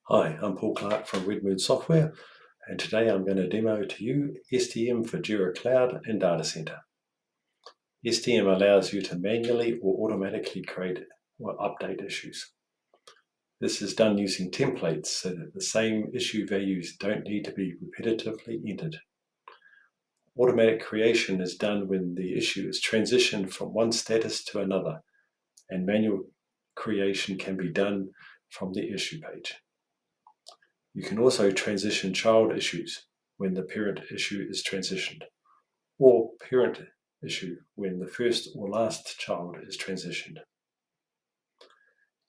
Hi, I'm Paul Clark from Redmoon Software, and today I'm going to demo to you STM for Jira Cloud and Data Center. STM allows you to manually or automatically create or update issues. This is done using templates so that the same issue values don't need to be repetitively entered. Automatic creation is done when the issue is transitioned from one status to another, and manual creation can be done from the issue page. You can also transition child issues when the parent issue is transitioned, or parent issue when the first or last child is transitioned.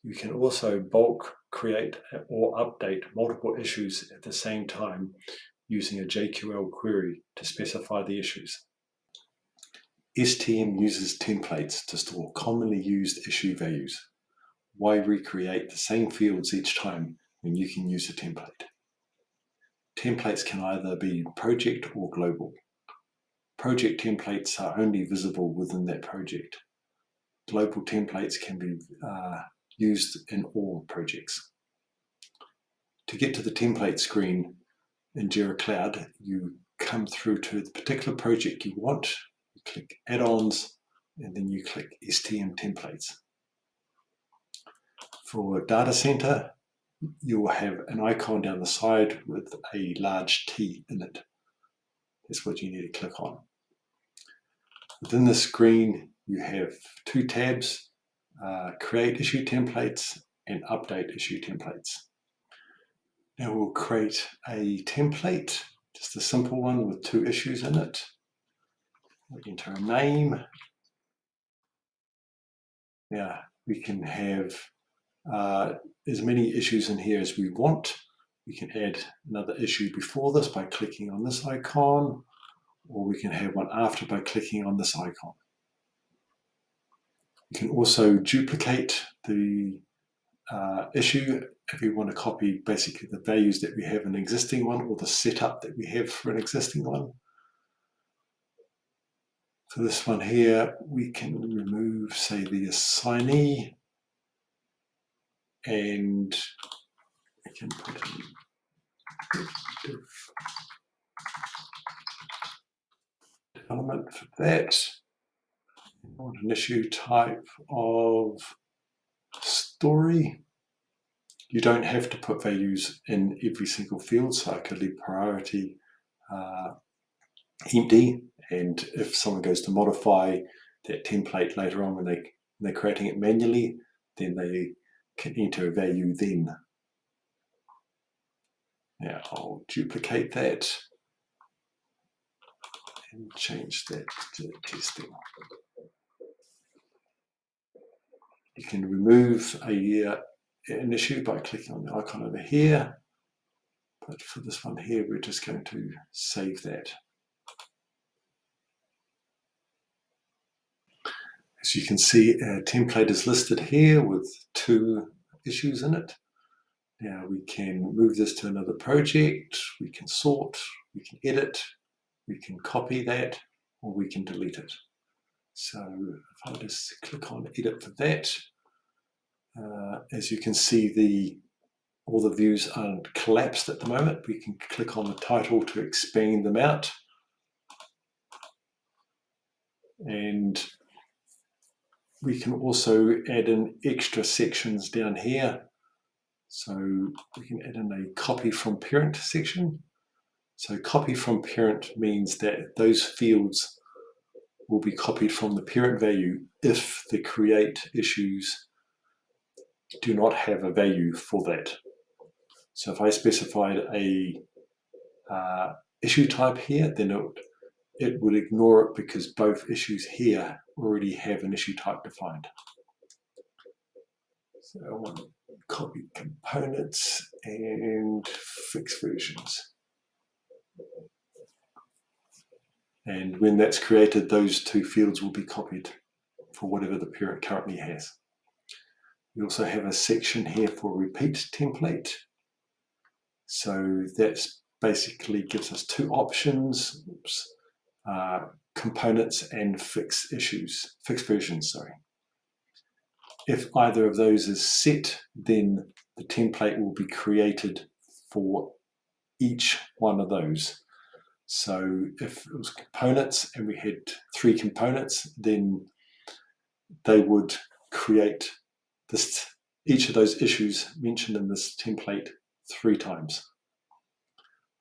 You can also bulk create or update multiple issues at the same time using a JQL query to specify the issues. STM uses templates to store commonly used issue values. Why recreate the same fields each time when you can use a template? Templates can either be project or global. Project templates are only visible within that project. Global templates can be used in all projects. To get to the template screen in Jira Cloud, you come through to the particular project you want, you click Add-ons, and then you click STM Templates. For Data Center, you will have an icon down the side with a large T in it. That's what you need to click on. Within the screen, you have two tabs, Create Issue Templates and Update Issue Templates. Now we'll create a template, just a simple one with two issues in it. We'll enter a name. Now we can have as many issues in here as we want. We can add another issue before this by clicking on this icon, or we can have one after by clicking on this icon. You can also duplicate the issue if we want to copy basically the values that we have in an existing one or the setup that we have for an existing one. For this one here, we can remove, say, the assignee, and we can put in development for that. We want an issue type of story. You don't have to put values in every single field, so I could leave priority empty, and if someone goes to modify that template later on when they're creating it manually, then they can enter a value then. Now I'll duplicate that and change that to testing. You can remove an issue by clicking on the icon over here, but for this one here, we're just going to save that. As you can see, a template is listed here with two issues in it. Now we can move this to another project, we can sort, we can edit, we can copy that, or we can delete it. So if I just click on edit for that, as you can see, all the views aren't collapsed at the moment. We can click on the title to expand them out. And we can also add in extra sections down here. So we can add in a copy from parent section. So copy from parent means that those fields will be copied from the parent value if the create issues do not have a value for that. So if I specified a issue type here, then it would ignore it because both issues here already have an issue type defined. So I want to copy components and fix versions. And when that's created, those two fields will be copied for whatever the parent currently has. We also have a section here for repeat template. So that basically gives us two options, components and fix versions, sorry. If either of those is set, then the template will be created for each one of those. So if it was components and we had 3 components, then they would create each of those issues mentioned in this template 3 times.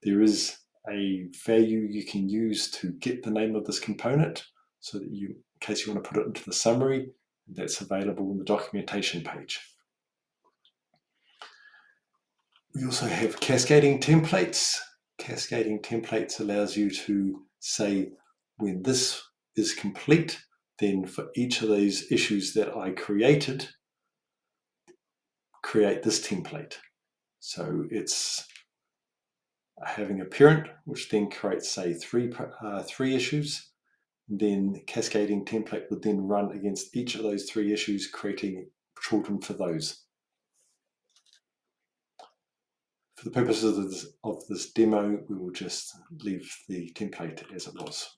There is a value you can use to get the name of this component, so that in case you want to put it into the summary, that's available in the documentation page. We also have cascading templates. Cascading templates allows you to say, when this is complete, then for each of those issues that I created, create this template. So it's having a parent, which then creates, say, three issues. Then cascading template would then run against each of those 3 issues, creating children for those. For the purposes of this demo, we will just leave the template as it was.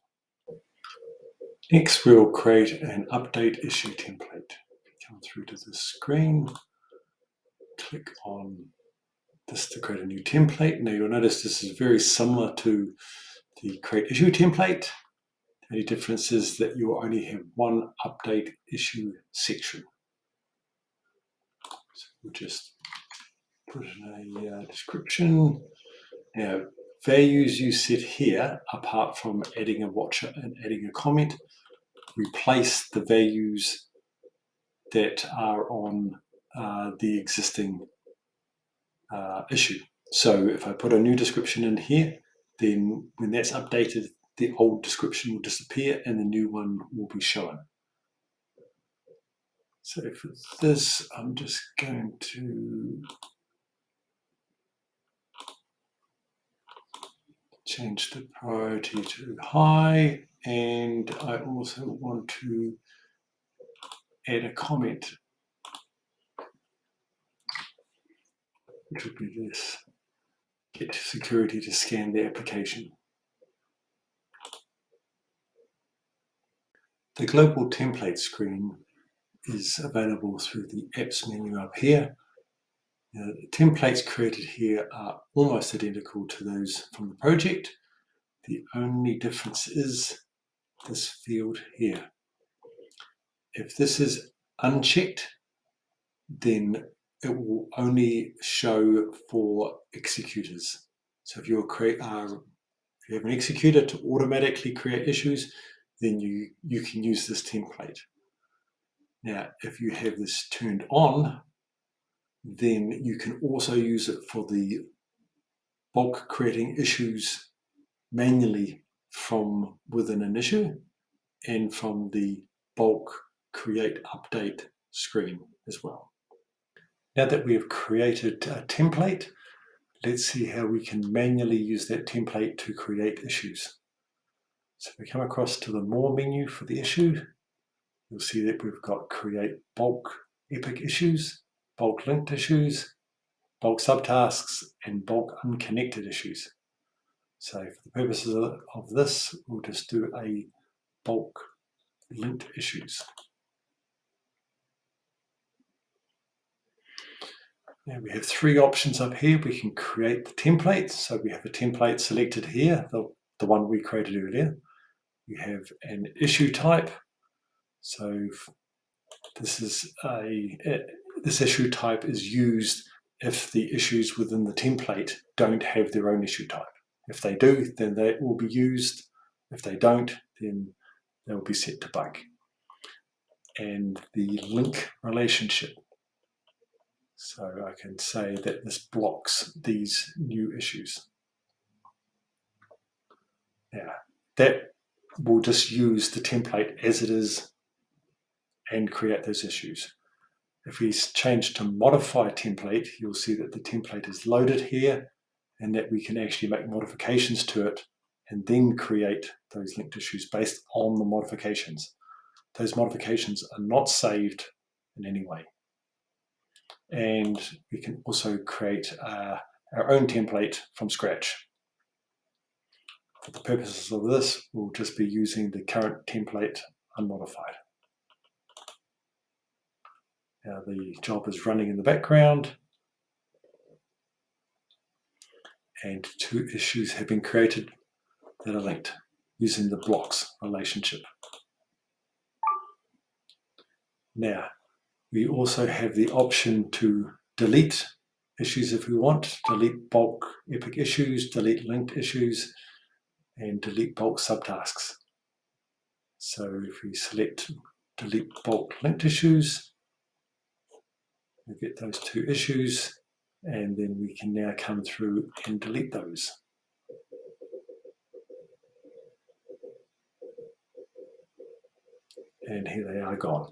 Next, we'll create an update issue template. Come through to the screen, click on this to create a new template. Now you'll notice this is very similar to the create issue template. The only difference is that you only have one update issue section. So we'll just put in a description. Now, values you set here, apart from adding a watcher and adding a comment, replace the values that are on the existing issue. So if I put a new description in here, then when that's updated, the old description will disappear and the new one will be shown. So for this, I'm just going to change the priority to high, and I also want to add a comment, which would be this: get security to scan the application. The global template screen is available through the apps menu up here. Now, the templates created here are almost identical to those from the project. The only difference is this field here. If this is unchecked, then it will only show for executors. So if you have an executor to automatically create issues, then you can use this template. Now, if you have this turned on, then you can also use it for the bulk creating issues manually from within an issue and from the bulk create update screen as well. Now that we have created a template, let's see how we can manually use that template to create issues. So if we come across to the More menu for the issue, you'll see that we've got create bulk epic issues, bulk linked issues, bulk subtasks, and bulk unconnected issues. So for the purposes of this, we'll just do a bulk linked issues. Now we have 3 options up here. We can create the template. So we have a template selected here, the one we created earlier. We have an issue type. So this issue type is used if the issues within the template don't have their own issue type. If they do, then that will be used. If they don't, then they will be set to bug. And the link relationship. So I can say that this blocks these new issues. Now, that will just use the template as it is and create those issues. If we change to modify template, you'll see that the template is loaded here and that we can actually make modifications to it and then create those linked issues based on the modifications. Those modifications are not saved in any way. And we can also create our own template from scratch. For the purposes of this, we'll just be using the current template unmodified. Now the job is running in the background, and 2 issues have been created that are linked using the blocks relationship. Now, we also have the option to delete issues if we want, delete bulk epic issues, delete linked issues, and delete bulk subtasks. So if we select delete bulk linked issues, we get those 2 issues, and then we can now come through and delete those. And here they are gone.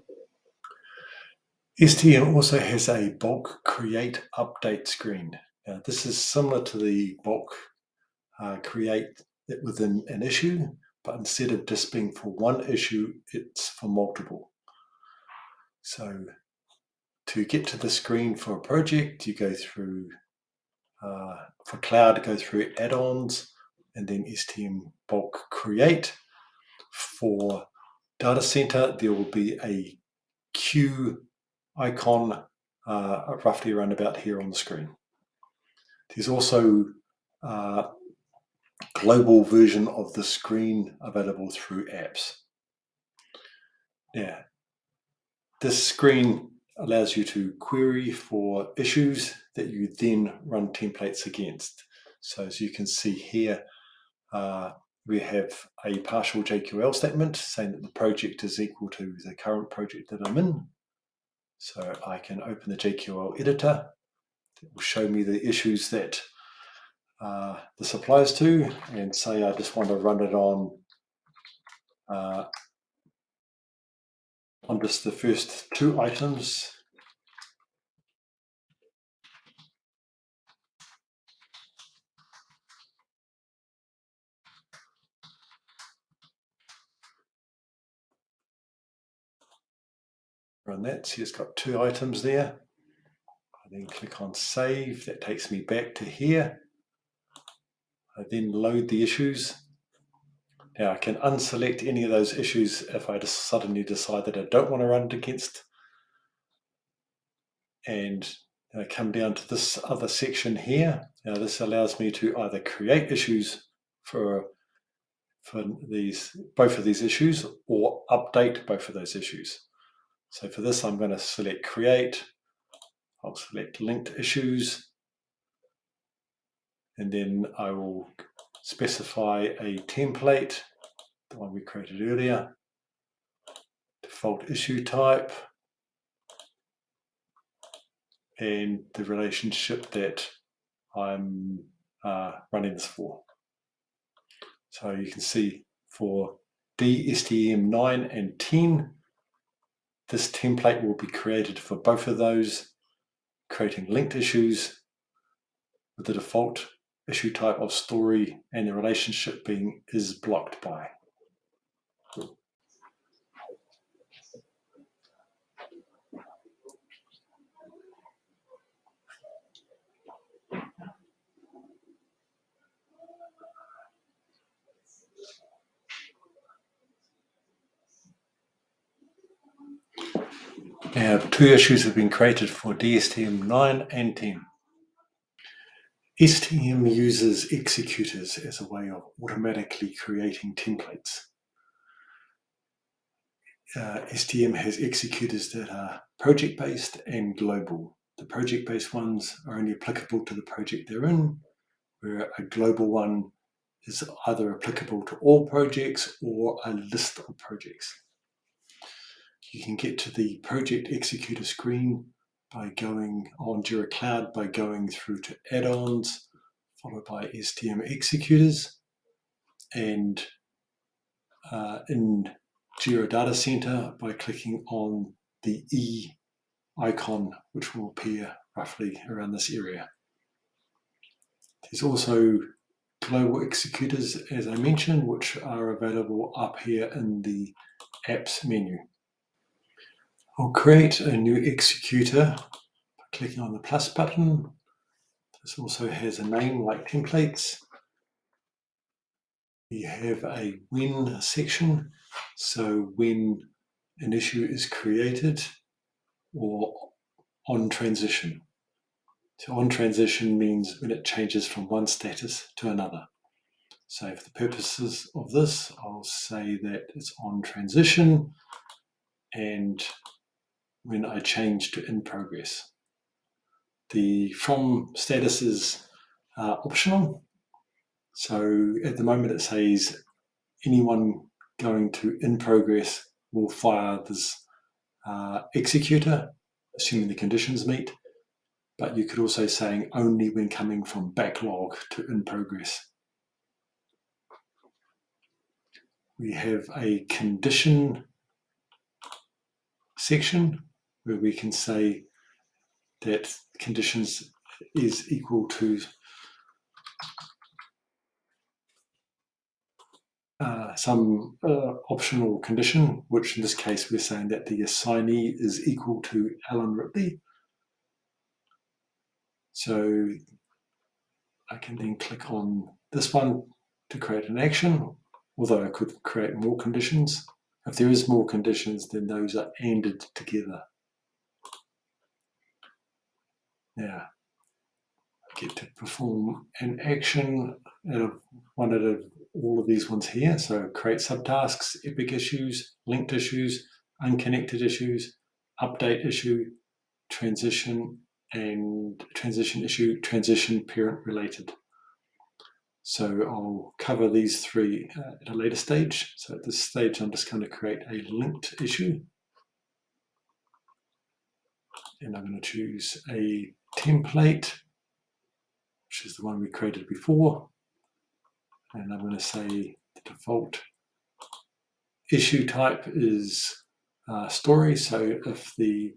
STM also has a bulk create update screen. Now, this is similar to the bulk create within an issue, but instead of just being for one issue, it's for multiple. So to get to the screen for a project, you go through, for cloud, go through add-ons, and then STM bulk create. For data center, there will be a queue icon roughly around about here on the screen. There's also a global version of the screen available through apps. Now, this screen allows you to query for issues that you then run templates against. So as you can see here, we have a partial JQL statement saying that the project is equal to the current project that I'm in. So I can open the JQL editor. It will show me the issues that this applies to, and say I just want to run it on just the first 2 items. Run that. See, it's got 2 items there. I then click on save. That takes me back to here. I then load the issues. Now I can unselect any of those issues if I just suddenly decide that I don't want to run it against. And I come down to this other section here. Now this allows me to either create issues for both of these issues, or update both of those issues. So for this, I'm going to select create. I'll select linked issues, and then I will specify a template, the one we created earlier, default issue type, and the relationship that I'm running this for. So you can see for STM 9 and 10, this template will be created for both of those, creating linked issues with the default issue type of story and the relationship being is blocked by. Now, 2 issues have been created for STM 9 and 10. STM uses executors as a way of automatically creating templates. STM has executors that are project-based and global. The project-based ones are only applicable to the project they're in, where a global one is either applicable to all projects or a list of projects. You can get to the project executor screen by going on Jira Cloud, by going through to add-ons, followed by STM executors, and in Jira Data Center by clicking on the E icon, which will appear roughly around this area. There's also global executors, as I mentioned, which are available up here in the apps menu. I'll create a new executor by clicking on the plus button. This also has a name like templates. We have a when section, so when an issue is created or on transition. So on transition means when it changes from one status to another. So for the purposes of this, I'll say that it's on transition and when I change to in progress. The from status is optional. So at the moment it says anyone going to in progress will fire this executor, assuming the conditions meet. But you could also say only when coming from backlog to in progress. We have a condition section where we can say that conditions is equal to some optional condition, which in this case we're saying that the assignee is equal to Alan Ripley. So I can then click on this one to create an action, although I could create more conditions. If there is more conditions, then those are ANDed together. Now, I get to perform an action out of one out of all of these ones here. So create subtasks, epic issues, linked issues, unconnected issues, update issue, transition, and transition issue, transition parent related. So I'll cover these three at a later stage. So at this stage, I'm just going to create a linked issue. And I'm going to choose a template, which is the one we created before. And I'm going to say the default issue type is story. So if the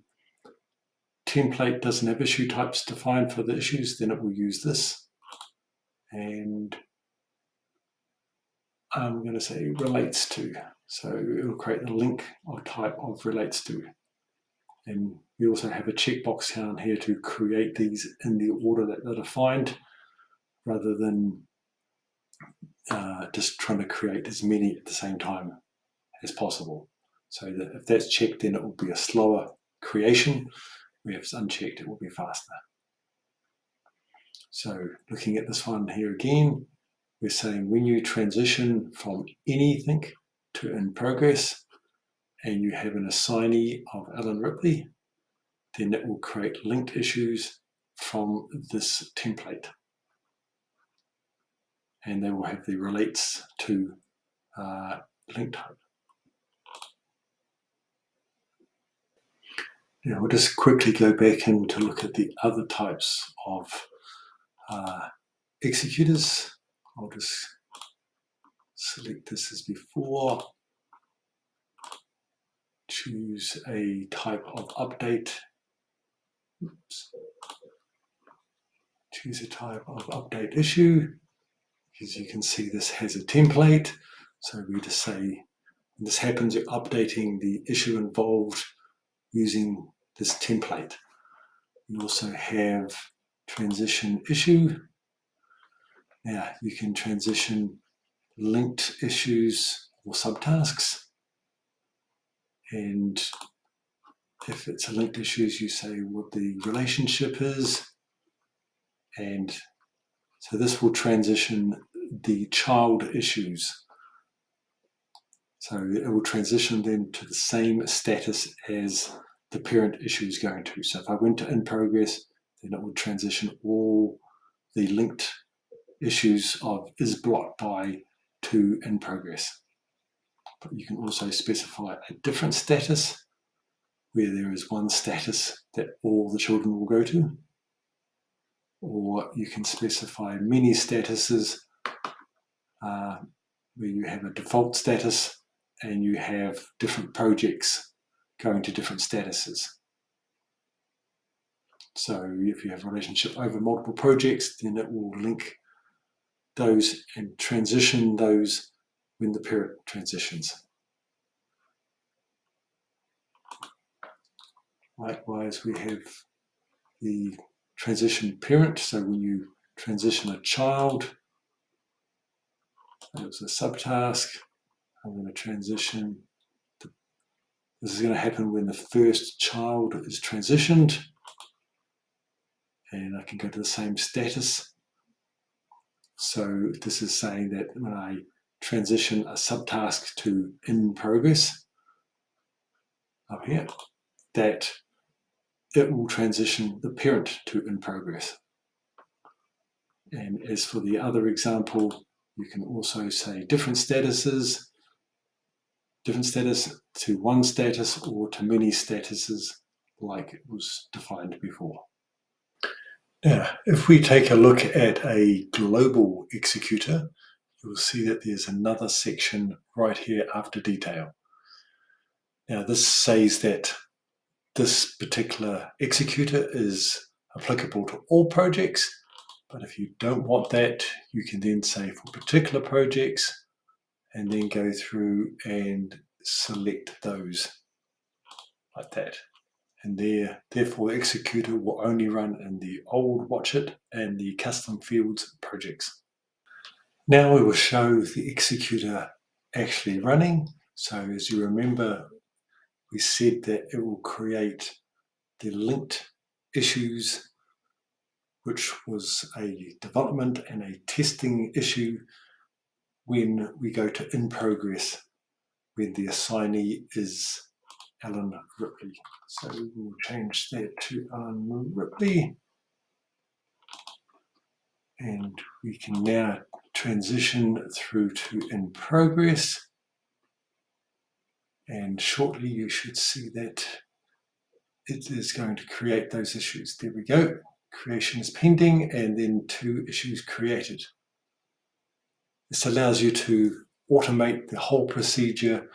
template doesn't have issue types defined for the issues, then it will use this. And I'm going to say relates to. So it will create the link or type of relates to. And we also have a checkbox down here to create these in the order that they're defined, rather than just trying to create as many at the same time as possible. So that if that's checked, then it will be a slower creation. If it's unchecked, it will be faster. So looking at this one here again, we're saying when you transition from anything to in progress and you have an assignee of Alan Ripley, then it will create linked issues from this template. And they will have the relates to link type. Now we'll just quickly go back in to look at the other types of executors. I'll just select this as before, choose a type of update. Oops. Choose a type of update issue. As you can see, this has a template. So we just say, when this happens, you're updating the issue involved using this template. We also have transition issue. Now you can transition linked issues or subtasks. And if it's a linked issues, you say what the relationship is. And so this will transition the child issues. So it will transition them to the same status as the parent issue is going to. So if I went to in progress, then it would transition all the linked issues of is blocked by to in progress. But you can also specify a different status where there is one status that all the children will go to. Or you can specify many statuses where you have a default status and you have different projects going to different statuses. So if you have a relationship over multiple projects, then it will link those and transition those when the parent transitions. Likewise, we have the transition parent. So when you transition a child, that was a subtask. I'm going to transition. This is going to happen when the first child is transitioned. and I can go to the same status. So this is saying that when I transition a subtask to in progress up here, that it will transition the parent to in progress. And as for the other example, you can also say different statuses, different status to one status or to many statuses like it was defined before. Now, if we take a look at a global executor, you'll see that there's another section right here after detail. Now, this says that this particular executor is applicable to all projects, but if you don't want that, you can then say for particular projects and then go through and select those like that. And therefore, the executor will only run in the old watch it and the custom fields projects. Now we will show the executor actually running. So as you remember, we said that it will create the linked issues, which was a development and a testing issue when we go to in progress, when the assignee is Alan Ripley. So we'll change that to Alan Ripley. And we can now transition through to in progress. And shortly you should see that it is going to create those issues. There we go. Creation is pending, and then 2 issues created. This allows you to automate the whole procedure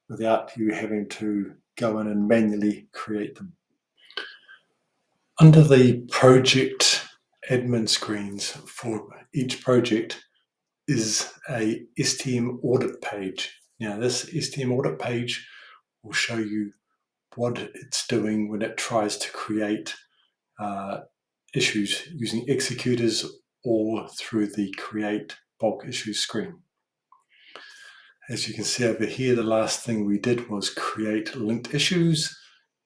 without you having to go in and manually create them. Under the project admin screens for each project is a STM audit page. Now, this STM audit page will show you what it's doing when it tries to create issues using executors or through the create bulk issues screen. As you can see over here, the last thing we did was create linked issues.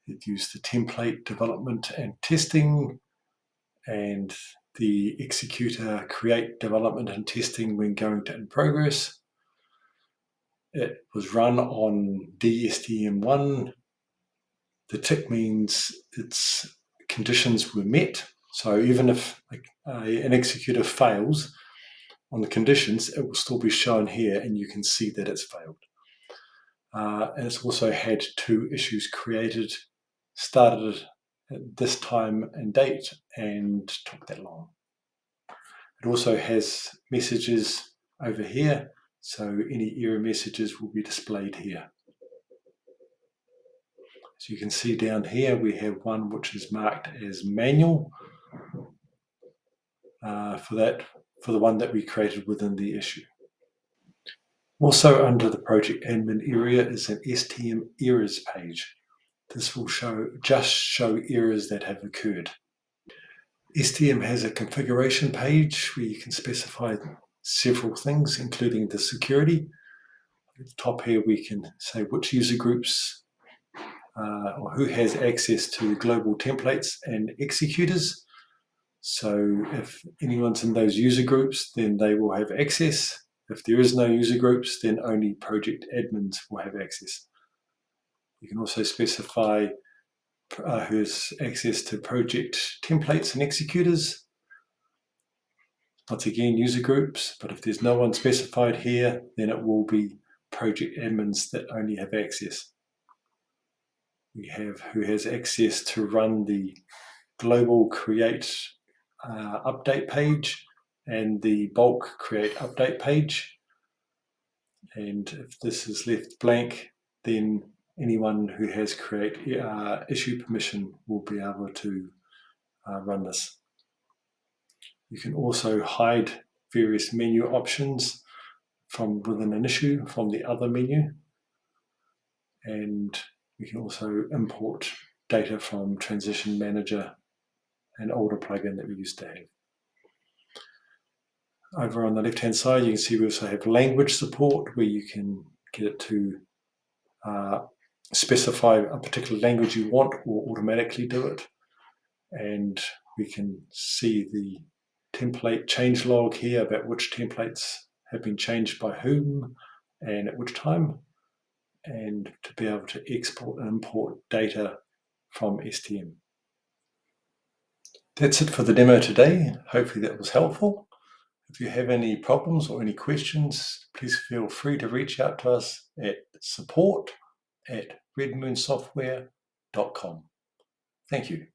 It used the template development and testing and the executor create development and testing when going to in progress. It was run on DSTM1. The tick means its conditions were met. So even if an executor fails on the conditions, it will still be shown here and you can see that it's failed. And it's also had 2 issues created, started at this time and date and took that long. It also has messages over here, so any error messages will be displayed here. So you can see down here we have one which is marked as manual for the one that we created within the issue. Also under the project admin area is an STM errors page. This will just show errors that have occurred. STM has a configuration page where you can specify several things, including the security. At the top here we can say which user groups or who has access to global templates and executors. So if anyone's in those user groups, then they will have access. If there is no user groups, then only project admins will have access. You can also specify who has access to project templates and executors. Once again, user groups, but if there's no one specified here, then it will be project admins that only have access. We have who has access to run the global create update page and the bulk create update page. And if this is left blank, then anyone who has create issue permission will be able to run this. You can also hide various menu options from within an issue from the other menu. And we can also import data from Transition Manager, an older plugin that we used to have. Over on the left-hand side, you can see we also have language support where you can get it to specify a particular language you want or automatically do it. And We can see the template change log here about which templates have been changed by whom and at which time, and to be able to export and import data from STM. That's it for the demo today. Hopefully that was helpful. If you have any problems or any questions, please feel free to reach out to us at support@redmoonsoftware.com. Thank you.